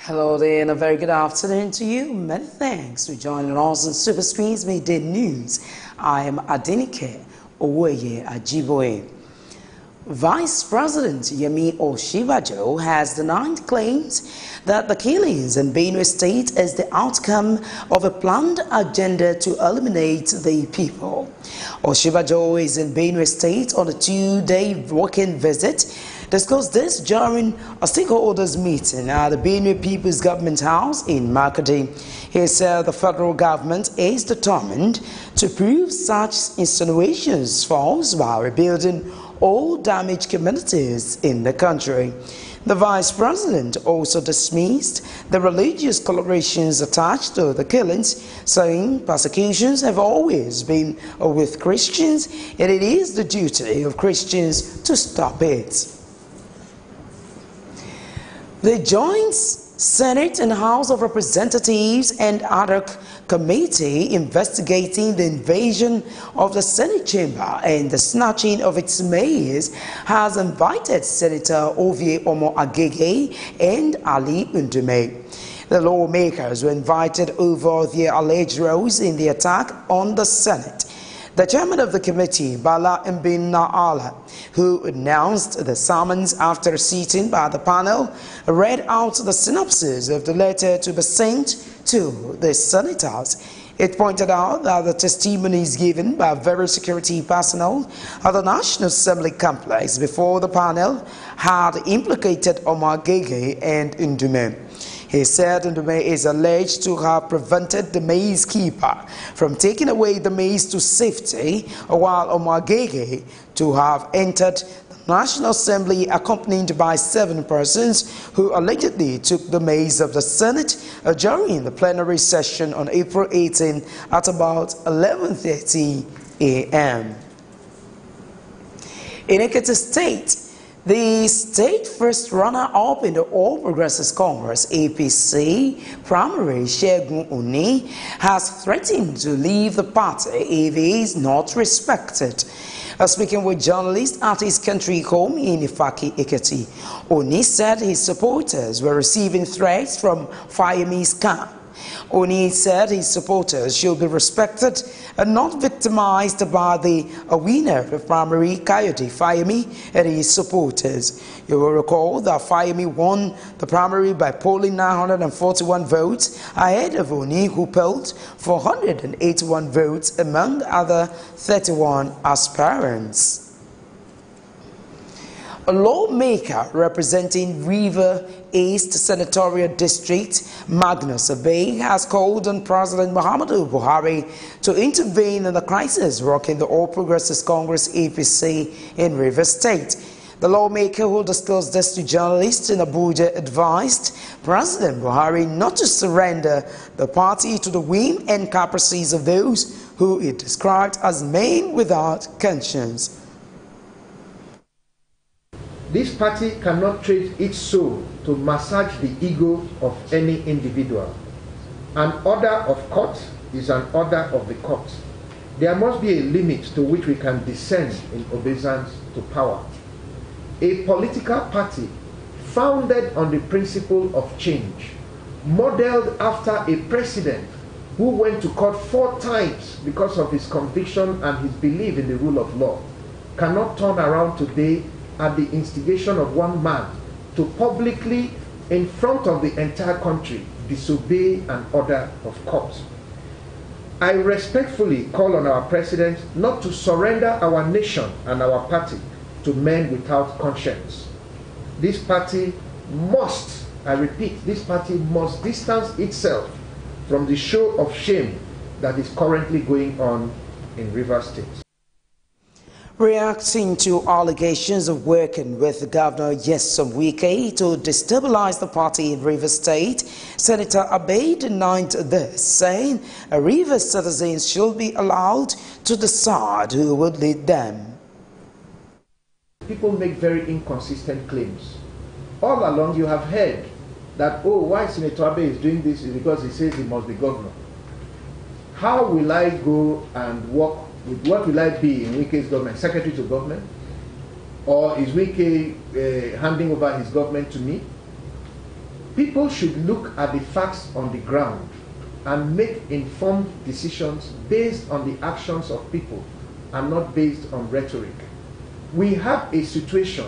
Hello there and a very good afternoon to you. Many thanks for joining us on Superscreen's Midday News. I am Adenike Oweye Ajiboye. Vice President Yemi Osinbajo has denied claims that the killings in Benue State is the outcome of a planned agenda to eliminate the people. Osinbajo is in Benue State on a 2-day working visit. Discussed this during a stakeholders meeting at the Benue People's Government House in Makodi. He said the federal government is determined to prove such insinuations false by rebuilding all damaged communities in the country. The vice president also dismissed the religious colorations attached to the killings, saying persecutions have always been with Christians and it is the duty of Christians to stop it. The Joint Senate and House of Representatives and ad hoc committee investigating the invasion of the Senate chamber and the snatching of its mayors has invited Senator Ovie Omo-Agege and Ali Ndume. The lawmakers were invited over their alleged roles in the attack on the Senate. The chairman of the committee, Bala Mbina Allah, who announced the summons after a sitting by the panel, read out the synopsis of the letter to be sent to the senators. It pointed out that the testimonies given by various security personnel at the National Assembly complex before the panel had implicated Omo-Agege and Ndume. He said Ndume is alleged to have prevented the maize keeper from taking away the maize to safety, while Omo-Agege to have entered the National Assembly accompanied by 7 persons who allegedly took the maize of the Senate during the plenary session on April 18 at about 11:30 a.m. In Ekiti State, the state first runner-up in the All Progressives Congress APC primary, Segun Oni, has threatened to leave the party if he is not respected. Speaking with journalists at his country home in Ifaki, Ekiti, Oni said his supporters were receiving threats from Fayemi's camp. Oni said his supporters should be respected and not victimized by the winner of the primary, Kayode Fayemi, and his supporters. You will recall that Fayemi won the primary by polling 941 votes ahead of Oni, who polled 481 votes among other 31 aspirants. A lawmaker representing River East Senatorial District, Magnus Abe, has called on President Muhammadu Buhari to intervene in the crisis rocking the All Progressives Congress APC in Rivers State. The lawmaker, who disclosed this to journalists in Abuja, advised President Buhari not to surrender the party to the whim and caprices of those who he described as men without conscience. This party cannot trade its soul to massage the ego of any individual. An order of court is an order of the court. There must be a limit to which we can descend in obeisance to power. A political party founded on the principle of change, modeled after a president who went to court 4 times because of his conviction and his belief in the rule of law, cannot turn around today at the instigation of one man to publicly, in front of the entire country, disobey an order of court. I respectfully call on our president not to surrender our nation and our party to men without conscience. This party must, I repeat, this party must distance itself from the show of shame that is currently going on in Rivers State. Reacting to allegations of working with Governor Nyesom Wike to destabilize the party in Rivers State, Senator Abe denied this, saying Rivers citizens should be allowed to decide who would lead them. People make very inconsistent claims. All along you have heard that, oh, why Senator Abe is doing this is because he says he must be governor. How will I go and work with, what will I be in Wike's government? Secretary to government? Or is Wike handing over his government to me? People should look at the facts on the ground and make informed decisions based on the actions of people and not based on rhetoric. We have a situation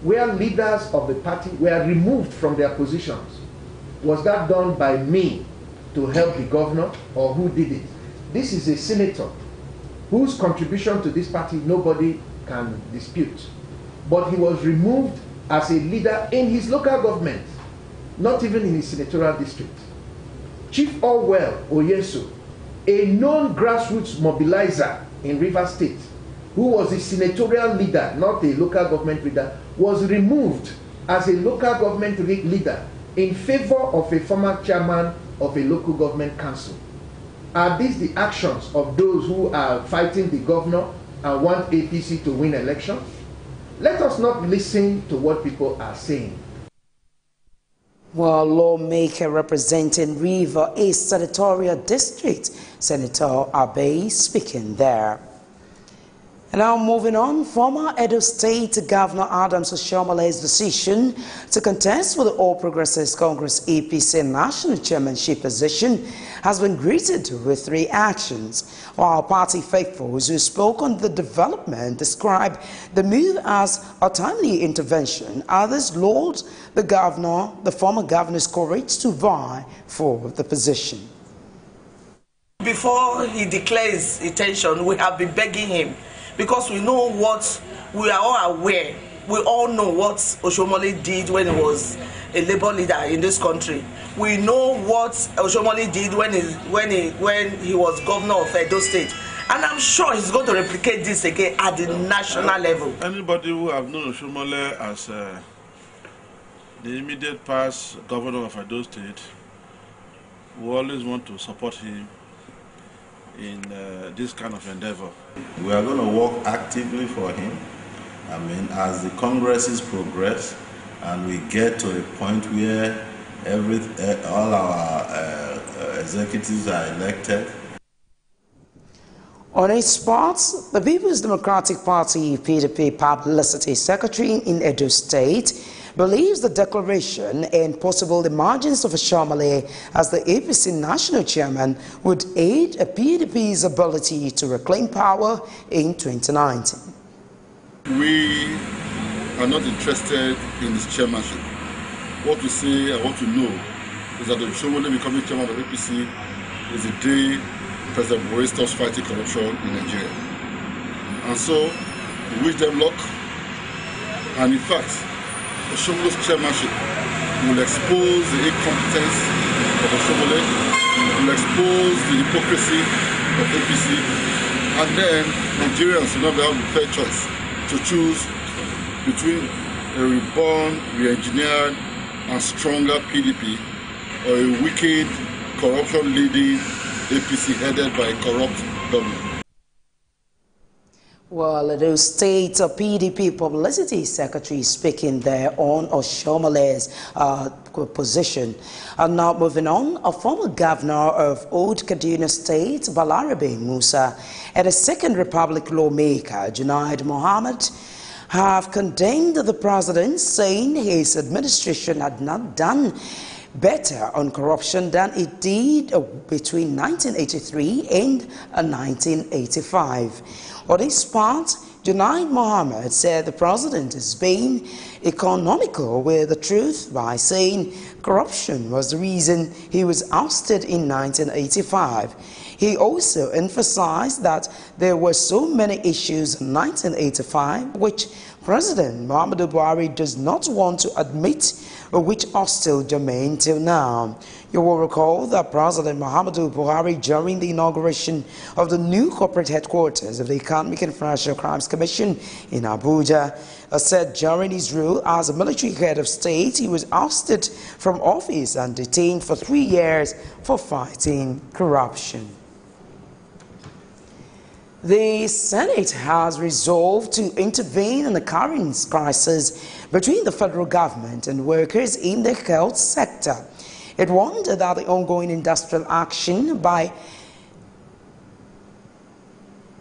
where leaders of the party were removed from their positions. Was that done by me to help the governor, or who did it? This is a senator whose contribution to this party nobody can dispute. But he was removed as a leader in his local government, not even in his senatorial district. Chief Orwell Oyeso, a known grassroots mobilizer in Rivers State, who was a senatorial leader, not a local government leader, was removed as a local government leader in favor of a former chairman of a local government council. Are these the actions of those who are fighting the governor and want APC to win elections? Let us not listen to what people are saying. Well, lawmaker representing River East Senatorial District, Senator Abbey, speaking there. And now moving on, former Edo State Governor Adams Oshiomhale's decision to contest for the All Progressives Congress APC national chairmanship position has been greeted with reactions, while party faithfuls who spoke on the development described the move as a timely intervention. Others lauded the former governor's courage to vie for the position. Before he declares intention, we have been begging him, because we know what, we are all aware, we all know what Oshiomhale did when he was a labor leader in this country. We know what Oshiomhale did when he was governor of Edo State. And I'm sure he's going to replicate this again at the national level. Anybody who have known Oshiomhale as the immediate past governor of Edo State will always want to support him in this kind of endeavor. We are going to work actively for him. I mean, as the congresses progress and we get to a point where all our executives are elected. On its part, the People's Democratic Party PDP Publicity Secretary in Edo State believes the declaration and possible emergence of Oshiomhale as the APC national chairman would aid a PDP's ability to reclaim power in 2019. We are not interested in this chairmanship. What we say and what we know is that Oshiomhale becoming chairman of APC is the day President Buhari stops fighting corruption in Nigeria. And so, we wish them luck. And in fact, Oshiomhale's chairmanship will expose the incompetence of Oshiomhale, will expose the hypocrisy of APC, and then Nigerians will not be able to fair choice to choose between a reborn, re-engineered, and stronger PDP or a wicked, corruption-leading APC headed by a corrupt government. Well, Edo State PDP Publicity Secretary speaking there on Oshiomhale's position. And now moving on, a former governor of Old Kaduna State, Balarabe Musa, and a Second Republic lawmaker, Junaid Mohammed, have condemned the president, saying his administration had not done better on corruption than it did between 1983 and 1985. On his part, Junaid Mohammed said the president is being economical with the truth by saying corruption was the reason he was ousted in 1985. He also emphasized that there were so many issues in 1985 which President Muhammadu Buhari does not want to admit, which are still germane till now. You will recall that President Muhammadu Buhari, during the inauguration of the new corporate headquarters of the Economic and Financial Crimes Commission in Abuja, said during his rule as a military head of state, he was ousted from office and detained for 3 years for fighting corruption. The Senate has resolved to intervene in the current crisis between the federal government and workers in the health sector. It warned that the ongoing industrial action by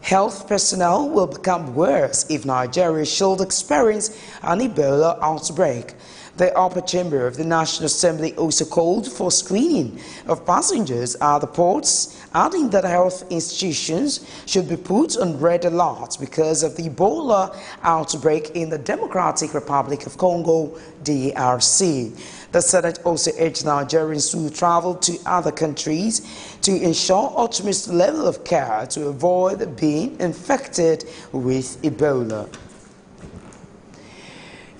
health personnel will become worse if Nigeria should experience an Ebola outbreak. The upper chamber of the National Assembly also called for screening of passengers at the ports, adding that health institutions should be put on red alert because of the Ebola outbreak in the Democratic Republic of Congo, DRC. The Senate also urged Nigerians to travel to other countries to ensure utmost level of care to avoid being infected with Ebola.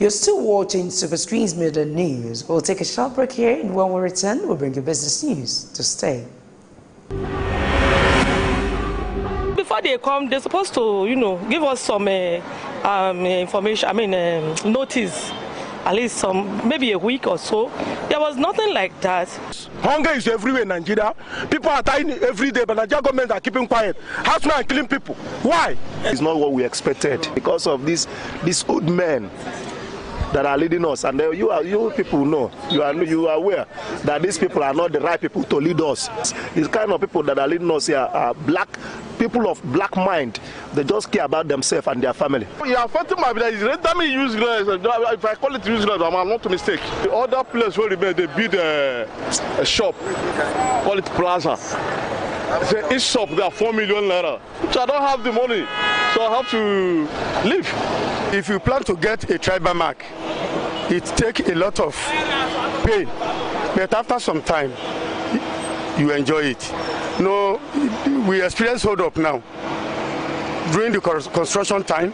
You're still watching Superscreen's Media News. We'll take a short break here, and when we return, we'll bring you business news. To stay. Before they come, they're supposed to, give us some information, notice, at least maybe a week or so. There was nothing like that. Hunger is everywhere in Nigeria. People are dying every day, but Nigerian government are keeping quiet. Housemen are killing people. Why? It's not what we expected because of these old men that are leading us, and you people know, you are aware that these people are not the right people to lead us. These kind of people that are leading us here are people of black mind. They just care about themselves and their family. You are affecting my business. Let me use if I call it useless, I'm not a mistake. The other place where they build a shop, call it plaza. Each shop there are 4 million naira. So I don't have the money, so I have to leave. If you plan to get a tribal mark, it takes a lot of pain, but after some time, you enjoy it. No, we experience hold up now during the construction time.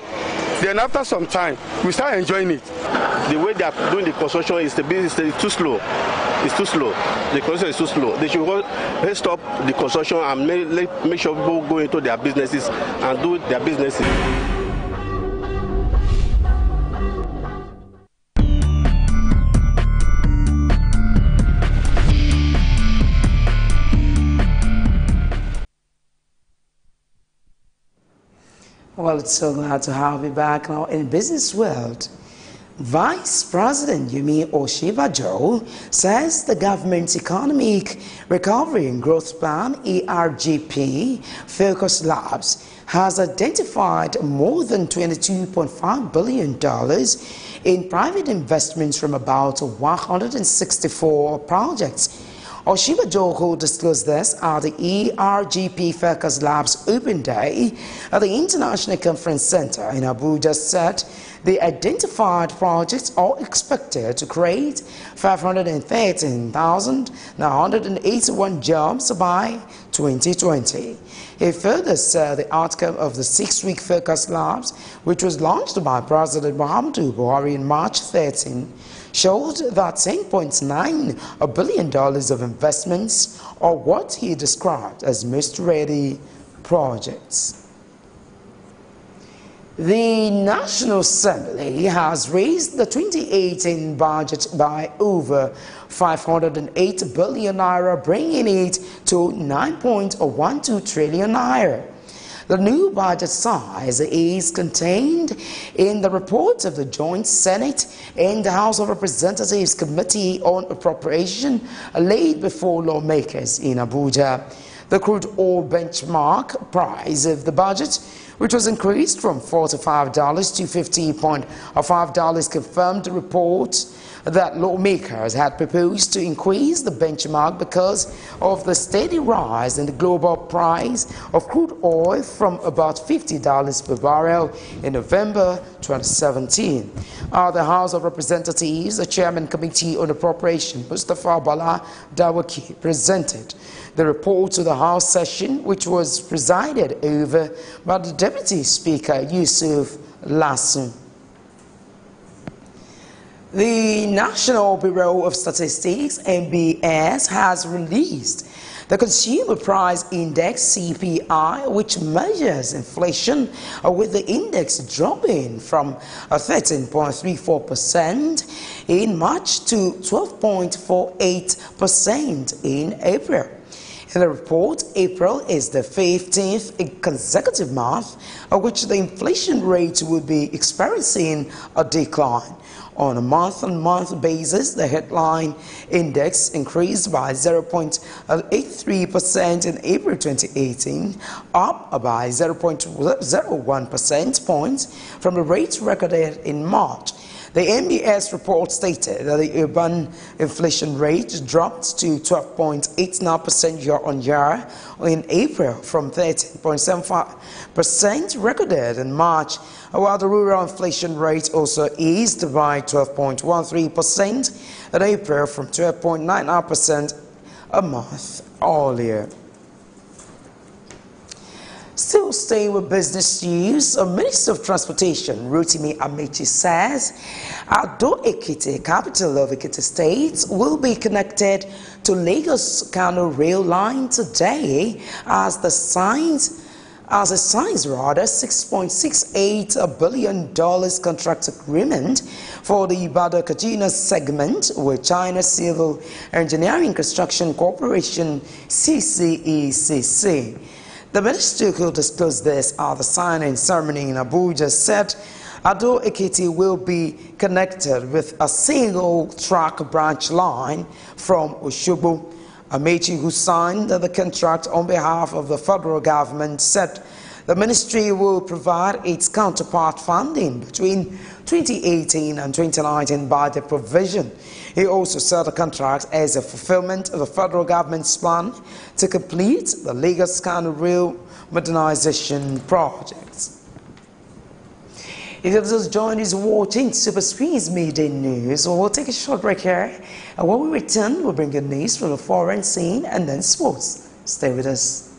Then after some time, we start enjoying it. The way they are doing the construction is too slow. It's too slow. The construction is too slow. They should stop the construction and make sure people go into their businesses and do their businesses. Well, it's so glad to have you back now in business world. Vice President Yemi Osinbajo says the government's Economic Recovery and Growth Plan, ERGP, Focus Labs, has identified more than $22.5 billion in private investments from about 164 projects. Osinbajo, who disclosed this at the ERGP Focus Labs Open Day at the International Conference Center in Abuja, said the identified projects are expected to create 513,981 jobs by 2020. He further said the outcome of the 6-week Focus Labs, which was launched by President Muhammadu Buhari in March 13, showed that $10.9 billion of investments are what he described as most ready projects. The National Assembly has raised the 2018 budget by over 508 billion naira, bringing it to 9.12 trillion naira. The new budget size is contained in the report of the Joint Senate and the House of Representatives Committee on Appropriation laid before lawmakers in Abuja. The crude oil benchmark price of the budget, which was increased from $45 to $50.5, confirmed the report that lawmakers had proposed to increase the benchmark because of the steady rise in the global price of crude oil from about $50 per barrel in November 2017. The House of Representatives, the Chairman Committee on Appropriation, Mustafa Bala Dawaki, presented the report to the House session, which was presided over by the Deputy Speaker, Yusuf Lassun. The National Bureau of Statistics, NBS, has released the Consumer Price Index, CPI, which measures inflation, with the index dropping from 13.34% in March to 12.48% in April. In the report, April is the 15th consecutive month of which the inflation rate would be experiencing a decline. On a month-on-month basis, the headline index increased by 0.83% in April 2018, up by 0.01 percentage points from the rate recorded in March. The MBS report stated that the urban inflation rate dropped to 12.89% year-on-year in April from 13.75% recorded in March, while the rural inflation rate also eased by 12.13% in April from 12.99% a month earlier. Still staying with business news, Minister of Transportation Rotimi Amechi says Ado-Ekiti, capital of Ekiti State, will be connected to Lagos-Kano rail line today as it signs $6.68 billion contract agreement for the Ibadan-Kaduna segment with China Civil Engineering Construction Corporation (CCECC). The minister who disclosed this at the signing ceremony in Abuja said Ado-Ekiti will be connected with a single track branch line from Osogbo. Amechi, who signed the contract on behalf of the federal government, said the ministry will provide its counterpart funding between 2018 and 2019 by the provision. He also said the contract as a fulfillment of the federal government's plan to complete the Lagos-Kano rail modernization project. If you have just joined us watching Superscreen's Midday News, we'll take a short break here. And when we return, we'll bring you news from the foreign scene and then sports. Stay with us.